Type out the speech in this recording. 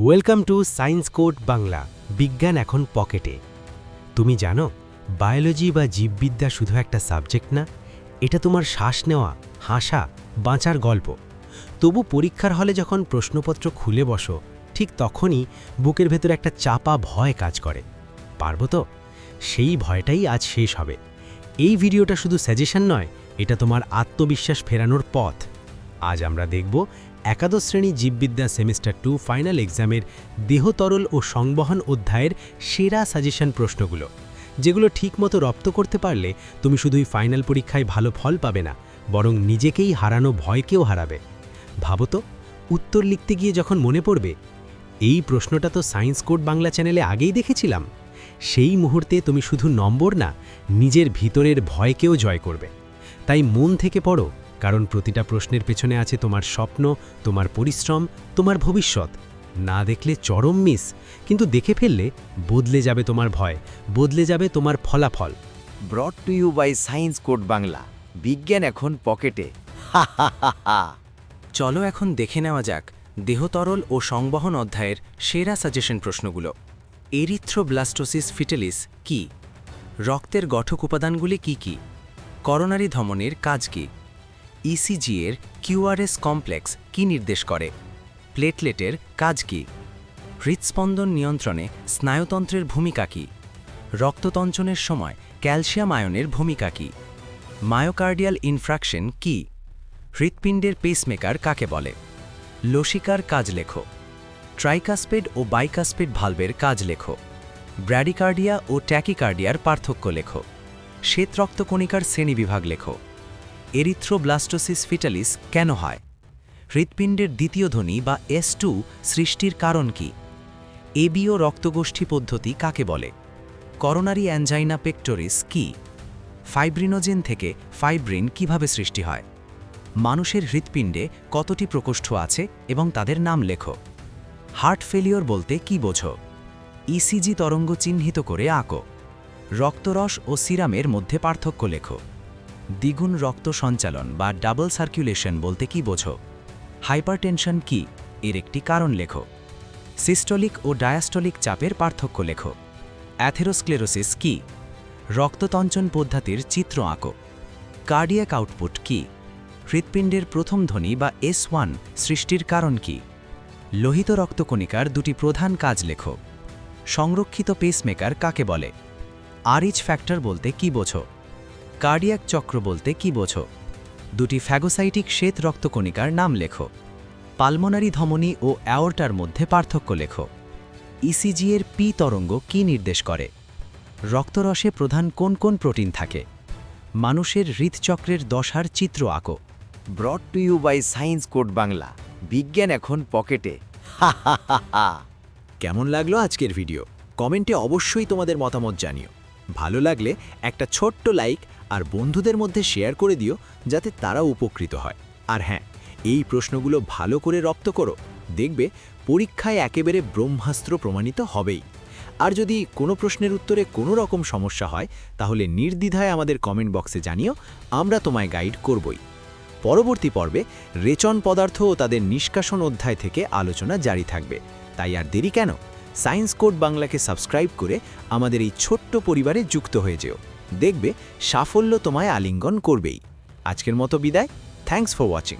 Welcome to science Code Bangla. বিজ্ঞান এখন পকেটে। তুমি জানো, বায়োলজি বা জীববিদ্যা শুধু একটা সাবজেক্ট না, এটা তোমার শ্বাস নেওয়া, হাসা, বাঁচার গল্প। তবু পরীক্ষার হলে যখন প্রশ্নপত্র খুলে বসো, ঠিক তখনই বুকের ভেতর একটা চাপা ভয় কাজ করে। পারবো তো? সেই ভয়টাই আজ শেষ হবে। এই ভিডিওটা শুধু সাজেশন নয়, এটা তোমার আত্মবিশ্বাস ফেরানোর পথ। আজ আমরা দেখব একাদশ শ্রেণী জীববিদ্যা সেমিস্টার 2 ফাইনাল এক্সামের দেহতরল ও সংবহন অধ্যায়ের সেরা সাজেশন প্রশ্নগুলো, যেগুলো ঠিকমতো রপ্ত করতে পারলে তুমি শুধুই ফাইনাল পরীক্ষায় ভালো ফল পাবে না, বরং নিজেকেই হারানো ভয়কেও হারাবে। ভাবো তো, উত্তর লিখতে গিয়ে যখন মনে পড়বে, এই প্রশ্নটা তো সায়েন্স কোড বাংলা চ্যানেলে আগেই দেখেছিলাম, সেই মুহূর্তে তুমি শুধু নম্বর না, নিজের ভিতরের ভয়কেও জয় করবে। তাই মন থেকে পড়ো, কারণ প্রতিটা প্রশ্নের পেছনে আছে তোমার স্বপ্ন, তোমার পরিশ্রম, তোমার ভবিষ্যৎ। না দেখলে চরম মিস, কিন্তু দেখে ফেললে বদলে যাবে তোমার ভয়, বদলে যাবে তোমার ফলাফল। Brought to you by Science Code Bangla. বিজ্ঞান এখন পকেটে। চলো এখন দেখে নেওয়া যাক দেহতরল ও সংবহন অধ্যায়ের সেরা সাজেশন প্রশ্নগুলো। এরিথ্রোব্লাস্টোসিস ফিটালিস কি? রক্তের গঠক উপাদানগুলি কি কি? করোনারি ধমনীর কাজ কি? ইসিজি এর কিউআরএস কমপ্লেক্স কি নির্দেশ করে? প্লেটলেটের কাজ কি? হৃৎস্পন্দন নিয়ন্ত্রণে স্নায়ুতন্ত্রের ভূমিকা কি? রক্ততঞ্চনের সময় ক্যালসিয়াম আয়নের ভূমিকা কি? মায়োকার্ডিয়াল ইনফ্রাকশন কি? হৃৎপিণ্ডের পেসমেকার কাকে বলে? লসিকার কাজ লেখো। ট্রাইকাসপেড ও বাইকাসপেড ভালভের কাজ লেখো। ব্র্যাডিকার্ডিয়া ও ট্যাকিকার্ডিয়ার পার্থক্য লেখো। শ্বেত রক্তকণিকার শ্রেণীবিভাগ লেখো। এরিথ্রোব্লাস্টোসিস ফিটালিস কেন হয়? হৃৎপিণ্ডের দ্বিতীয় ধ্বনি বা S2 সৃষ্টির কারণ কি? এবিও রক্তগোষ্ঠী পদ্ধতি কাকে বলে? করোনারি অ্যাঞ্জাইনা পেক্টোরিস কি? ফাইব্রিনোজেন থেকে ফাইব্রিন কিভাবে সৃষ্টি হয়? মানুষের হৃৎপিণ্ডে কতটি প্রকোষ্ঠ আছে এবং তাদের নাম লেখো। হার্ট ফেলিওর বলতে কি বোঝো? ইসিজি তরঙ্গ চিহ্নিত করে আঁকো। রক্তরস ও সিরামের মধ্যে পার্থক্য লেখো। দ্বিগুণ রক্ত সঞ্চালন বা ডাবল সার্কুলেশন বলতে কি বোঝো? হাইপারটেনশন কি? এর একটি কারণ লেখো। সিস্টোলিক ও ডায়াস্টোলিক চাপের পার্থক্য লেখো। অ্যাথেরোস্ক্লেরোসিস কি? রক্ততঞ্চন পদ্ধতির চিত্র আঁকো। কার্ডিয়াক আউটপুট কি? হৃৎপিণ্ডের প্রথম ধ্বনি বা S1 সৃষ্টির কারণ কি? লোহিত রক্তকণিকার দুটি প্রধান কাজ লেখো। সংরক্ষিত পেসমেকার কাকে বলে? আরএইচ ফ্যাক্টর বলতে কি বোঝো? কার্ডিয়াক চক্র বলতে কি বোঝো? দুটি ফ্যাগোসাইটিক শ্বেত রক্তকণিকার নাম লেখো। পালমোনারি ধমনী ও অ্যাওর্টার মধ্যে পার্থক্য লেখো। ইসিজি এর পি তরঙ্গ কি নির্দেশ করে? রক্তরসে প্রধান কোন কোন প্রোটিন থাকে? মানুষের হৃৎচক্রের দশার চিত্র আঁকো। Brought to you by Science Code Bangla. বিজ্ঞান এখন পকেটে। কেমন লাগলো আজকের ভিডিও? কমেন্টে অবশ্যই তোমাদের মতামত জানিও। ভালো লাগলে একটা ছোট্ট লাইক আর বন্ধুদের মধ্যে শেয়ার করে দিও, যাতে তারা উপকৃত হয়। আর হ্যাঁ, এই প্রশ্নগুলো ভালো করে রপ্ত করো, দেখবে পরীক্ষায় একেবারে ব্রহ্মাস্ত্র প্রমাণিত হবেই। আর যদি কোনো প্রশ্নের উত্তরে কোনো রকম সমস্যা হয়, তাহলে নির্দ্বিধায় আমাদের কমেন্ট বক্সে জানিও, আমরা তোমায় গাইড করবই। পরবর্তী পর্বে রেচন পদার্থ ও তাদের নিষ্কাশন অধ্যায় থেকে আলোচনা জারি থাকবে। তাই আর দেরি কেন? সায়েন্স কোড বাংলাকে সাবস্ক্রাইব করে আমাদের এই ছোট্ট পরিবারে যুক্ত হয়ে যেও। দেখবে সাফল্য তোমায় আলিঙ্গন করবেই। আজকের মতো বিদায়। Thanks for watching.